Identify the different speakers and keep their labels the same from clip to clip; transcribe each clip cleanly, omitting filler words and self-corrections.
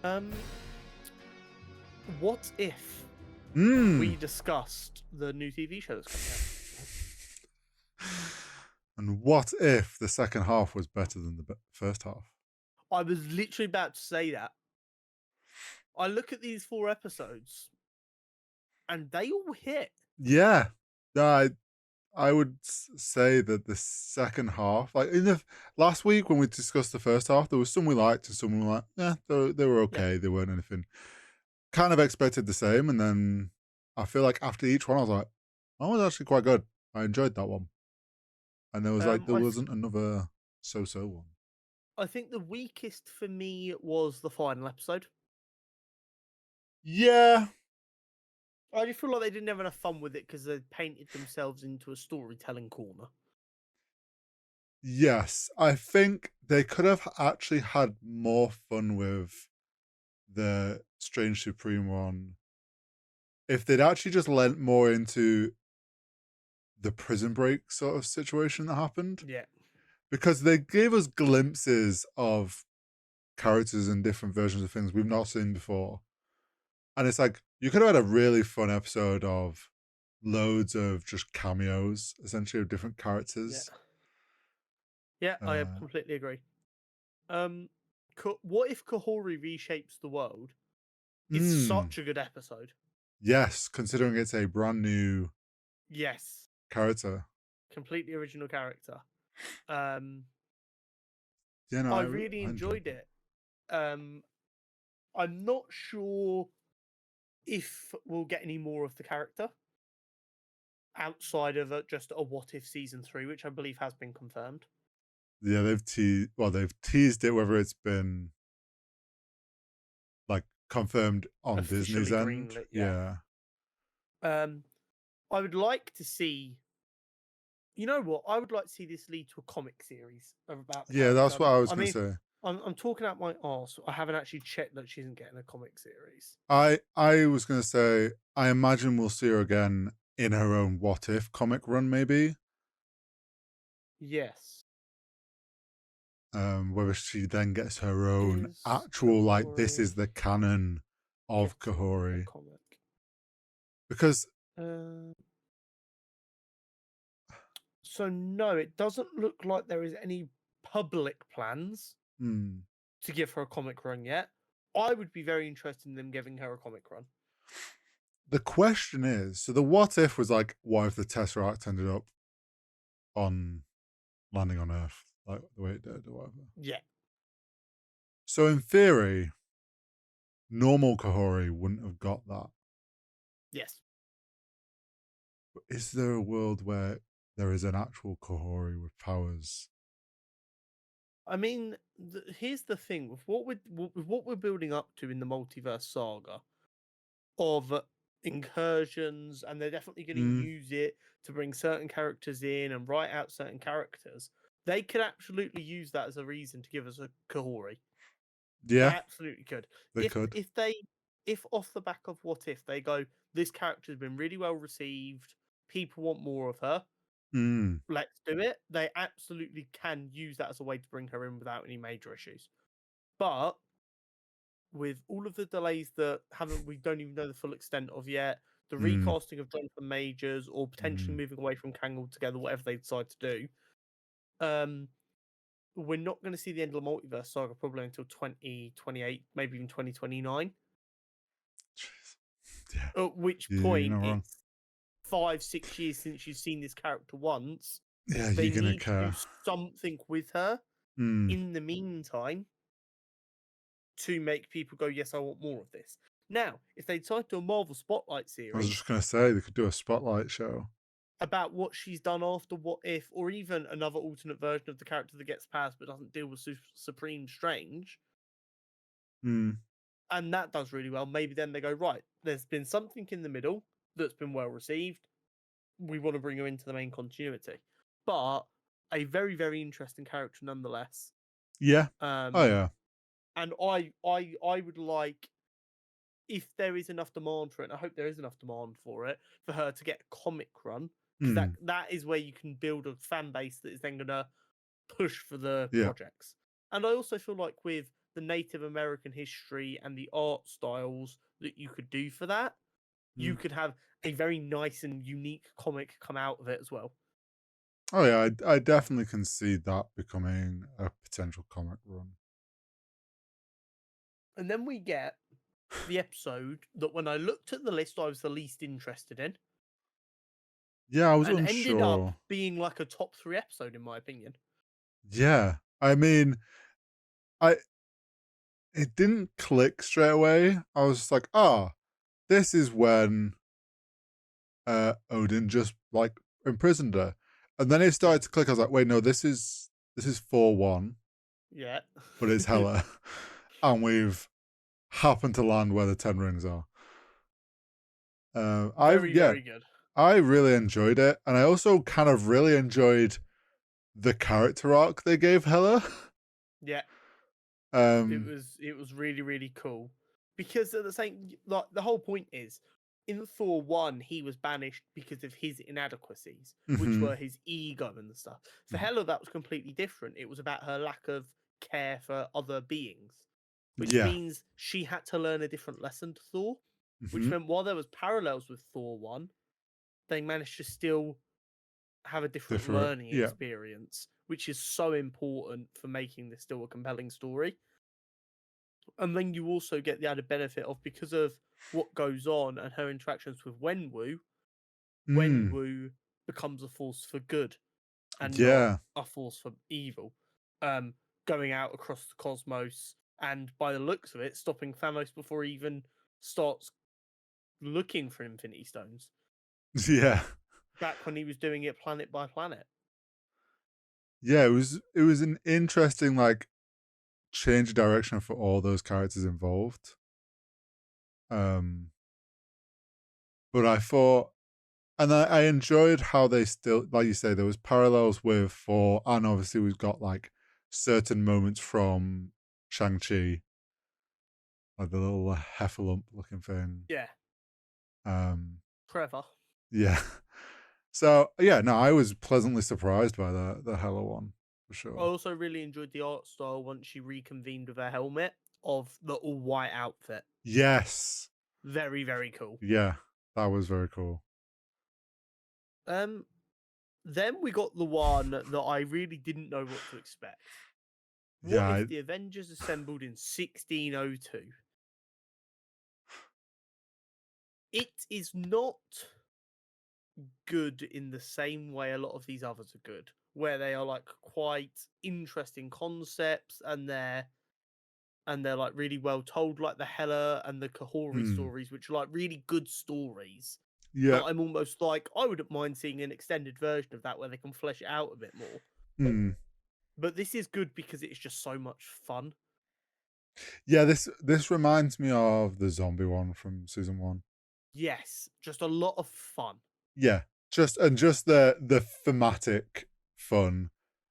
Speaker 1: Um, what if we
Speaker 2: Mm.
Speaker 1: discussed the new TV show that's coming out?
Speaker 2: And what if the second half was better than the first half?
Speaker 1: I was literally about to say that. I look at these 4 episodes, and they all hit.
Speaker 2: Yeah. I I would say that the second half, like in the last week when we discussed the first half, there was some we liked and some we were like, yeah, they were
Speaker 1: Yeah.
Speaker 2: okay. They weren't anything. Kind of expected the same, and then I feel like after each one, I was like, that was actually quite good. I enjoyed that one, and there
Speaker 1: I
Speaker 2: wasn't another so-so one.
Speaker 1: I think the weakest for me was the final episode.
Speaker 2: Yeah,
Speaker 1: I just feel like they didn't have enough fun with it because they painted themselves into a storytelling corner.
Speaker 2: yes, I think they could have actually had more fun with the Strange Supreme one if they'd actually just lent more into the prison break sort of situation that happened,
Speaker 1: Yeah.
Speaker 2: because they gave us glimpses of characters and different versions of things we've not seen before. And it's like you could have had a really fun episode of loads of just cameos, essentially of different
Speaker 1: Yeah.
Speaker 2: characters.
Speaker 1: Yeah, I
Speaker 2: Uh,
Speaker 1: completely agree. Um, what if Kahori reshapes the world? Is
Speaker 2: mm,
Speaker 1: such a good episode.
Speaker 2: yes, considering it's a brand new
Speaker 1: Yes,
Speaker 2: character.
Speaker 1: completely original character. Um,
Speaker 2: Yeah, no,
Speaker 1: I really
Speaker 2: I enjoyed
Speaker 1: enjoyed
Speaker 2: that.
Speaker 1: it. Um, I'm not sure if we'll get any more of the character outside of just a what if season 3, which I believe has been confirmed.
Speaker 2: Yeah, they've teased it, whether it's been like confirmed on Disney's
Speaker 1: Officially
Speaker 2: end.
Speaker 1: greenlit, yeah.
Speaker 2: Yeah.
Speaker 1: Um, I would like to see. You know what? I would like to see this lead to a comic series about the
Speaker 2: Yeah, that's
Speaker 1: character.
Speaker 2: what I was
Speaker 1: I
Speaker 2: gonna
Speaker 1: mean,
Speaker 2: say.
Speaker 1: I'm talking out my arse. I haven't actually checked that she isn't getting a comic series.
Speaker 2: I was gonna say I imagine we'll see her again in her own What If comic run, maybe.
Speaker 1: Yes.
Speaker 2: Whether she then gets her own
Speaker 1: Is
Speaker 2: actual, like, this
Speaker 1: Kahori
Speaker 2: is the canon of
Speaker 1: getting a
Speaker 2: Kahori.
Speaker 1: comic?
Speaker 2: Because
Speaker 1: Uh, so no, it doesn't look like there is any public plans
Speaker 2: hmm,
Speaker 1: to give her a comic run yet. I would be very interested in them giving her a comic run.
Speaker 2: the question is, so the what if was like, what if the Tesseract ended up on landing on Earth, like the way it did or whatever?
Speaker 1: Yeah.
Speaker 2: So in theory, normal Kahori wouldn't have got that.
Speaker 1: Yes.
Speaker 2: But is there a world where there is an actual Kahori with powers?
Speaker 1: I mean, here's the thing with what we're building up to in the multiverse saga of incursions, and they're definitely going to
Speaker 2: Mm,
Speaker 1: use it to bring certain characters in and write out certain characters. They could absolutely use that as a reason to give us a Kahori. They
Speaker 2: yeah,
Speaker 1: absolutely could.
Speaker 2: they could.
Speaker 1: If off the back of what if they go, this character's been really well received, people want more of her,
Speaker 2: Mm,
Speaker 1: let's do it. They absolutely can use that as a way to bring her in without any major issues. But with all of the delays that haven't we don't even know the full extent of yet, the
Speaker 2: mm,
Speaker 1: recasting of Jonathan Majors or potentially
Speaker 2: mm.
Speaker 1: moving away from Kang altogether, whatever they decide to do, um, we're not going to see the end of the multiverse saga probably until 2028, maybe even 2029.
Speaker 2: Jeez. Yeah,
Speaker 1: At which
Speaker 2: you're
Speaker 1: point
Speaker 2: not wrong.
Speaker 1: it's 5, 6 years since you've seen this character once.
Speaker 2: Yeah,
Speaker 1: They
Speaker 2: you're gonna
Speaker 1: need to do
Speaker 2: care.
Speaker 1: something with her
Speaker 2: Mm.
Speaker 1: in the meantime to make people go, yes, I want more of this. Now, if they decide to do a Marvel Spotlight
Speaker 2: I was
Speaker 1: series
Speaker 2: just gonna say they could do a spotlight show.
Speaker 1: about what she's done after What If, or even another alternate version of the character that gets passed but doesn't deal with Supreme Strange,
Speaker 2: Mm.
Speaker 1: and that does really well, maybe then they go, right, there's been something in the middle that's been well received. We want to bring her into the main continuity. But a very, very interesting character nonetheless.
Speaker 2: Yeah. Oh
Speaker 1: Um,
Speaker 2: yeah.
Speaker 1: and I would like, if there is enough demand for it, and I hope there is enough demand for it, for her to get a comic run, because
Speaker 2: Mm.
Speaker 1: that is where you can build a fan base that is then gonna push for the
Speaker 2: Yeah.
Speaker 1: projects. And I also feel like with the Native American history and the art styles that you could do for that, you could have a very nice and unique comic come out of it as well.
Speaker 2: Oh yeah, I definitely can see that becoming a potential comic run.
Speaker 1: And then we get the episode that when I looked at the list, I was the least interested in,
Speaker 2: Yeah, I was
Speaker 1: and ended up
Speaker 2: unsure.
Speaker 1: being like a top 3 episode, in my opinion.
Speaker 2: Yeah, I mean, I it didn't click straight away. I was just like, ah, this is when Odin just like imprisoned her, and then it
Speaker 1: Yeah.
Speaker 2: started to click. I was like, wait, no, this is 4-1,
Speaker 1: Yeah.
Speaker 2: but it's Hela, and we've happened to land where the Ten Rings are.
Speaker 1: Very, very good.
Speaker 2: I really enjoyed it, and I also kind of really enjoyed the character arc they gave Hela.
Speaker 1: Yeah.
Speaker 2: um,
Speaker 1: It was really, really cool. Because at the same like the whole point is in Thor 1, he was banished because of his inadequacies, which
Speaker 2: mhm,
Speaker 1: were his ego and stuff. For Hela, that was completely different. It was about her lack of care for other beings, which
Speaker 2: yeah,
Speaker 1: means she had to learn a different lesson to Thor, which
Speaker 2: mhm,
Speaker 1: meant while there was parallels with Thor 1, they managed to still have a different
Speaker 2: different,
Speaker 1: learning
Speaker 2: yeah,
Speaker 1: experience, which is so important for making this still a compelling story. And then you also get the added benefit of because of what goes on and her interactions with Wenwu,
Speaker 2: mm,
Speaker 1: Wenwu becomes a force for good and not
Speaker 2: yeah,
Speaker 1: a force for evil. Um, Going out across the cosmos and by the looks of it, stopping Thanos before he even starts looking for Infinity Stones.
Speaker 2: yeah,
Speaker 1: Back when he was doing it planet by planet.
Speaker 2: yeah. It was an interesting like change of direction for all those characters involved. Um, but I thought, and I enjoyed how they still, like you say, there was parallels with four, and obviously we've got like certain moments from Shang-Chi, like the little heffalump looking thing.
Speaker 1: Yeah,
Speaker 2: Um,
Speaker 1: Trevor.
Speaker 2: yeah. So yeah, no, I was pleasantly surprised by the Hella one for
Speaker 1: I
Speaker 2: sure.
Speaker 1: also really enjoyed the art style once she reconvened with her helmet of the all white outfit.
Speaker 2: Yes.
Speaker 1: Very, very cool.
Speaker 2: Yeah, that was very cool.
Speaker 1: Um, then we got the one that I really didn't know what to expect.
Speaker 2: Yeah,
Speaker 1: What if the Avengers assembled in 1602? It is not good in the same way a lot of these others are good, where they are like quite interesting concepts and they're like really well told, like the Hela and the Kahori
Speaker 2: mm,
Speaker 1: stories, which are like really good stories. That
Speaker 2: yeah,
Speaker 1: I'm almost like I wouldn't mind seeing an extended version of that where they can flesh it out a bit more.
Speaker 2: mm.
Speaker 1: But this is good because it's just so much fun.
Speaker 2: Yeah. This reminds me of the zombie one from season one.
Speaker 1: Yes, just a lot of fun.
Speaker 2: Yeah, just the thematic fun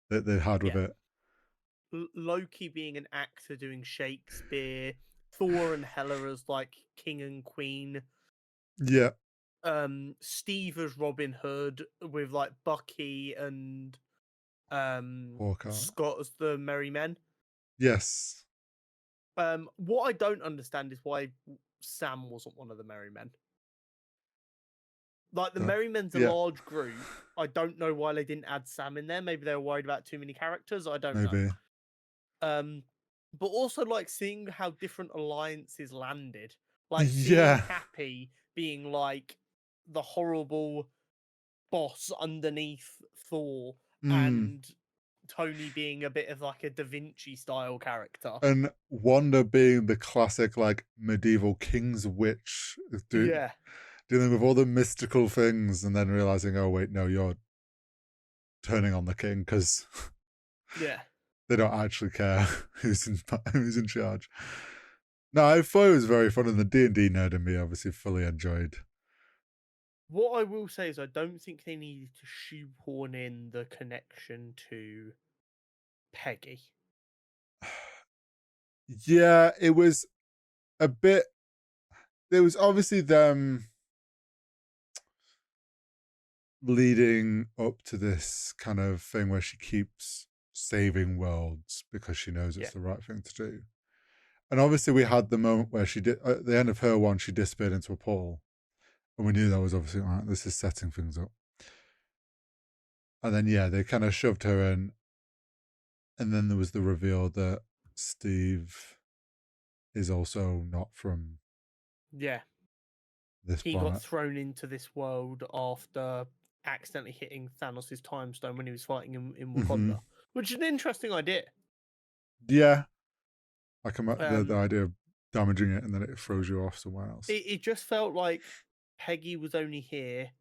Speaker 2: that they had with
Speaker 1: Yeah,
Speaker 2: it.
Speaker 1: Loki being an actor doing Shakespeare, Thor and Hela as like king and queen,
Speaker 2: Yeah,
Speaker 1: Steve as Robin Hood with like Bucky and
Speaker 2: Hawkeye.
Speaker 1: Scott as the Merry Men.
Speaker 2: Yes,
Speaker 1: What I don't understand is why Sam wasn't one of the Merry Men. Like the
Speaker 2: that,
Speaker 1: Merry Men's a
Speaker 2: yeah,
Speaker 1: large group. I don't know why they didn't add Sam in there. Maybe they were worried about too many characters. I don't know.
Speaker 2: maybe.
Speaker 1: Um, but also like seeing how different alliances landed. Like seeing
Speaker 2: Yeah,
Speaker 1: Happy being like the horrible boss underneath Thor
Speaker 2: mm.
Speaker 1: and Tony being a bit of like a Da Vinci style character.
Speaker 2: And Wanda being the classic like medieval king's witch,
Speaker 1: Yeah,
Speaker 2: dealing with all the mystical things, and then realizing, oh wait, no, you're turning on the king because
Speaker 1: yeah.
Speaker 2: they don't actually care who's in charge. No, I thought it was very fun, and the D&D nerd in me obviously fully enjoyed.
Speaker 1: What I will say is I don't think they needed to shoehorn in the connection to Peggy.
Speaker 2: Yeah, it was a bit. There was obviously them leading up to this kind of thing where she keeps saving worlds because she knows
Speaker 1: Yeah.
Speaker 2: it's the right thing to do. And obviously, we had the moment where she did at the end of her one, she disappeared into a portal, and we knew that was obviously all right. This is setting things up. And then yeah, they kind of shoved her in, and then there was the reveal that Steve is also not from
Speaker 1: Yeah,
Speaker 2: this
Speaker 1: he got
Speaker 2: planet.
Speaker 1: thrown into this world after accidentally hitting Thanos' time stone when he was fighting in
Speaker 2: Hmm.
Speaker 1: Wakanda, which is an interesting idea.
Speaker 2: Yeah, I can the
Speaker 1: Um,
Speaker 2: idea of damaging it and then it throws you off somewhere else.
Speaker 1: it just felt like Peggy was only here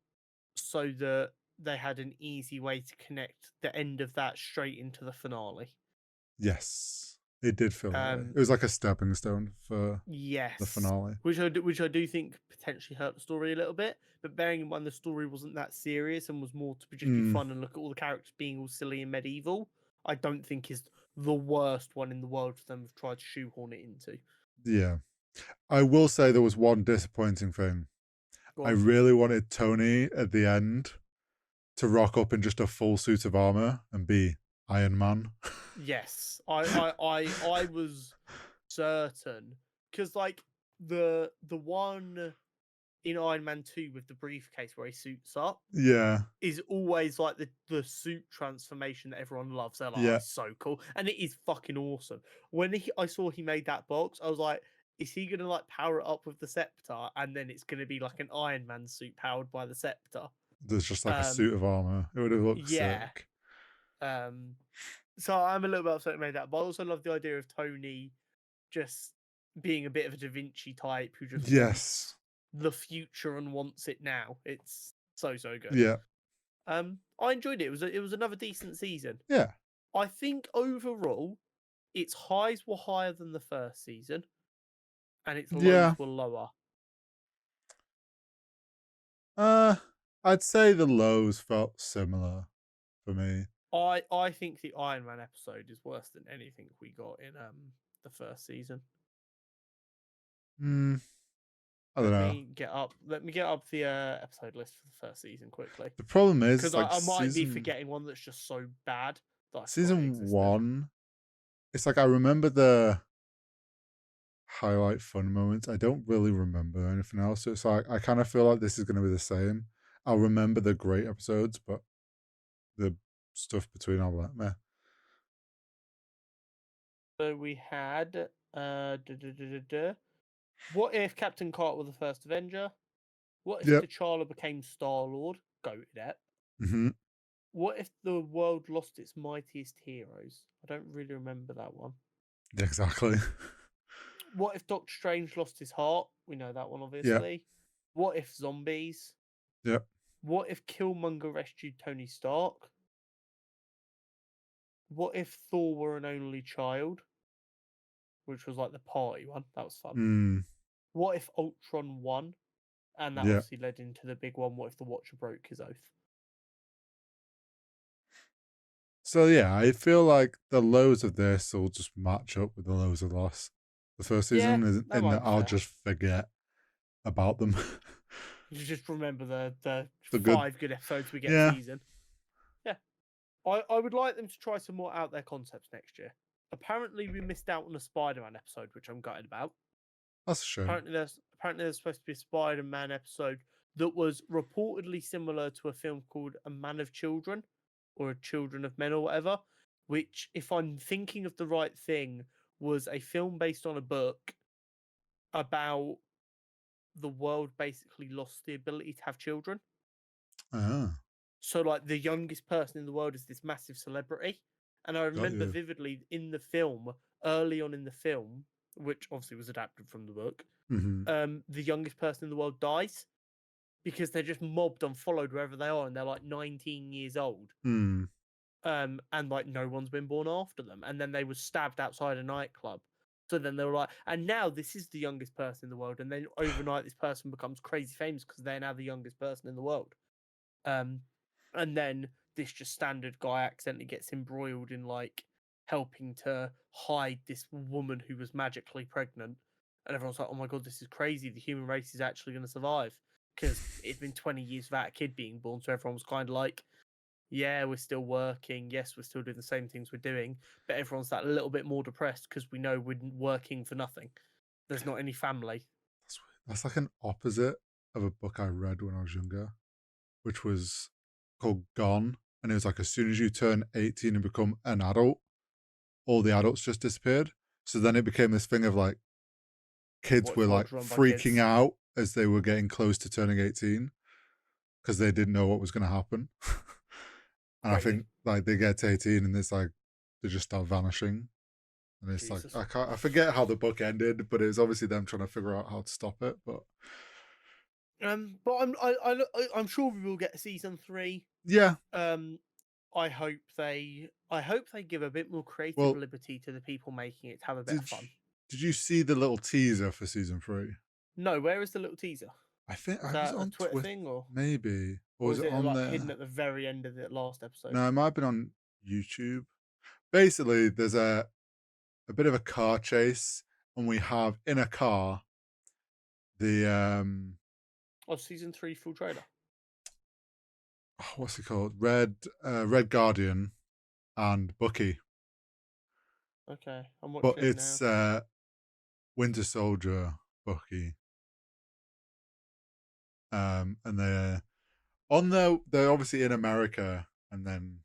Speaker 1: so that they had an easy way to connect the end of that straight into the finale.
Speaker 2: Yes, it did feel that way.
Speaker 1: Um,
Speaker 2: It was like a stepping stone for the
Speaker 1: yes,
Speaker 2: finale.
Speaker 1: which I do think potentially hurt the story a little bit. But bearing in mind the story wasn't that serious and was more to just be
Speaker 2: Mm,
Speaker 1: fun and look at all the characters being all silly and medieval, I don't think is the worst one in the world for them to try to shoehorn it into.
Speaker 2: yeah, I will say there was one disappointing thing.
Speaker 1: Go
Speaker 2: I
Speaker 1: on.
Speaker 2: really wanted Tony at the end to rock up in just a full suit of armor and be Iron Man.
Speaker 1: Yes, I was certain because like the one in Iron Man 2 with the briefcase where he suits up
Speaker 2: Yeah,
Speaker 1: is always like the suit transformation that everyone loves. They're like, oh,
Speaker 2: yeah.
Speaker 1: it's so cool, and it is fucking awesome. When I saw he made that box, I was like, is he gonna like power it up with the scepter, and then it's gonna be like an Iron Man suit powered by the scepter?
Speaker 2: There's just like a
Speaker 1: Um,
Speaker 2: suit of armor. It would have looked
Speaker 1: yeah.
Speaker 2: sick.
Speaker 1: Um, so I'm a little bit upset he made that, but I also love the idea of Tony just being a bit of a Da Vinci type who just
Speaker 2: Yes.
Speaker 1: wants the future and wants it now. It's so good.
Speaker 2: Yeah.
Speaker 1: I enjoyed it. It was another decent season.
Speaker 2: Yeah.
Speaker 1: I think overall, its highs were higher than the first season, and its
Speaker 2: Yeah.
Speaker 1: lows were lower.
Speaker 2: Uh, I'd say the lows felt similar for me.
Speaker 1: I think the Iron Man episode is worse than anything we got in the first season.
Speaker 2: Hmm. I don't know.
Speaker 1: Let me get up the episode list for the first season quickly.
Speaker 2: The problem is,
Speaker 1: Because
Speaker 2: like
Speaker 1: I might be forgetting one that's just so bad that I forgot it
Speaker 2: season
Speaker 1: existed.
Speaker 2: one. It's like I remember the highlight fun moments. I don't really remember anything else. So it's like I kind of feel like this is going to be the same. I'll remember the great episodes, but the stuff between I'll be like, meh.
Speaker 1: So we had what if Captain Carter was the first Avenger? What if
Speaker 2: Yep.
Speaker 1: T'Challa became Star Lord? Go with that.
Speaker 2: Mm-hmm.
Speaker 1: What if the world lost its mightiest heroes? I don't really remember that one.
Speaker 2: Yeah, exactly.
Speaker 1: What if Doctor Strange lost his heart? We know that one,
Speaker 2: Yep.
Speaker 1: obviously. What if zombies?
Speaker 2: Yep.
Speaker 1: What if Killmonger rescued Tony Stark? What if Thor were an only child? Which was like the party one. That was fun.
Speaker 2: Mm.
Speaker 1: What if Ultron won? And that
Speaker 2: Yeah.
Speaker 1: obviously led into the big one. What if the Watcher broke his oath?
Speaker 2: So yeah, I feel like the lows of this will just match up with the lows of the first
Speaker 1: Yeah,
Speaker 2: season,
Speaker 1: that
Speaker 2: in
Speaker 1: might
Speaker 2: that
Speaker 1: be
Speaker 2: I'll
Speaker 1: fair.
Speaker 2: just forget about them.
Speaker 1: You just remember the
Speaker 2: The good,
Speaker 1: 5 good episodes we get a
Speaker 2: yeah,
Speaker 1: season. Yeah. I would like them to try some more out there concepts next year. Apparently, we missed out on a Spider-Man episode, which I'm gutted about.
Speaker 2: that's a shame.
Speaker 1: Apparently there's supposed to be a Spider-Man episode that was reportedly similar to a film called A Man of Children or Children of Men or whatever, which, if I'm thinking of the right thing, was a film based on a book about the world basically lost the ability to have children.
Speaker 2: Ah,
Speaker 1: So like the youngest person in the world is this massive celebrity. And I
Speaker 2: got
Speaker 1: remember
Speaker 2: you.
Speaker 1: vividly in the film, early on in the film, which obviously was adapted from the book,
Speaker 2: Mm-hmm.
Speaker 1: the youngest person in the world dies because they're just mobbed and followed wherever they are, and they're like 19 years old.
Speaker 2: Mm.
Speaker 1: And like no one's been born after them. And then they were stabbed outside a nightclub. So then they were like, and now this is the youngest person in the world. And then overnight, this person becomes crazy famous because they're now the youngest person in the world. Um, and then this just standard guy accidentally gets embroiled in like helping to hide this woman who was magically pregnant. And everyone's like, oh my god, this is crazy. The human race is actually going to survive because it's been 20 years without a kid being born. So everyone was kind of like, yeah, we're still working. Yes, we're still doing the same things we're doing, but everyone's that little bit more depressed because we know we're working for nothing. There's not any family.
Speaker 2: That's like an opposite of a book I read when I was younger, which was called Gone. And it was like as soon as you turn 18 and become an adult, all the adults just disappeared. So then it became this thing of like kids
Speaker 1: What if
Speaker 2: were
Speaker 1: the
Speaker 2: like
Speaker 1: world's run by
Speaker 2: freaking
Speaker 1: kids?
Speaker 2: out as they were getting close to turning 18 because they didn't know what was going to happen. And I
Speaker 1: Crazy.
Speaker 2: think like they get to 18 and it's like they just start vanishing. And it's like
Speaker 1: Jesus.
Speaker 2: I forget how the book ended, but it was obviously them trying to figure out how to stop it. But
Speaker 1: But I'm sure we will get season 3.
Speaker 2: yeah,
Speaker 1: Um, I hope they give a bit more creative
Speaker 2: well,
Speaker 1: liberty to the people making it to have a bit of
Speaker 2: did
Speaker 1: fun.
Speaker 2: did you see the little teaser for season 3?
Speaker 1: No, where is the little teaser?
Speaker 2: I think
Speaker 1: Is
Speaker 2: I was
Speaker 1: that a
Speaker 2: on
Speaker 1: Twitter
Speaker 2: Twitter,
Speaker 1: thing,
Speaker 2: maybe, or
Speaker 1: or
Speaker 2: was
Speaker 1: is
Speaker 2: it
Speaker 1: it
Speaker 2: on
Speaker 1: like hidden
Speaker 2: there?
Speaker 1: at the very end of the last episode?
Speaker 2: No, it might have been on YouTube. Basically, there's a bit of a car chase, and we have in a car the
Speaker 1: Of season 3 full trailer.
Speaker 2: what's it called? Red Guardian and Bucky,
Speaker 1: Okay, I'm
Speaker 2: but
Speaker 1: watching it
Speaker 2: it's
Speaker 1: now.
Speaker 2: Winter Soldier Bucky. And they're obviously in America, and then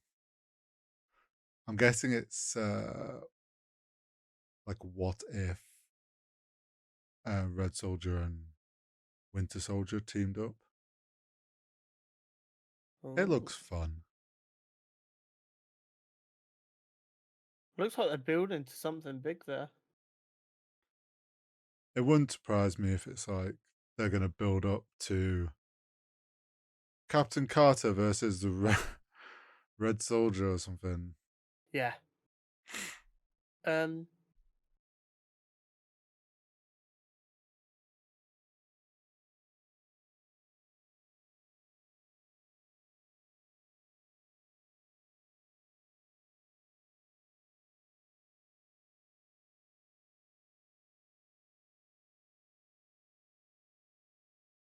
Speaker 2: I'm guessing it's like what if Red Soldier and Winter Soldier teamed up. It
Speaker 1: Oh,
Speaker 2: looks fun.
Speaker 1: looks like they're building to something big there.
Speaker 2: It wouldn't surprise me if it's like they're going to build up to Captain Carter versus the Red Soldier or something.
Speaker 1: Yeah.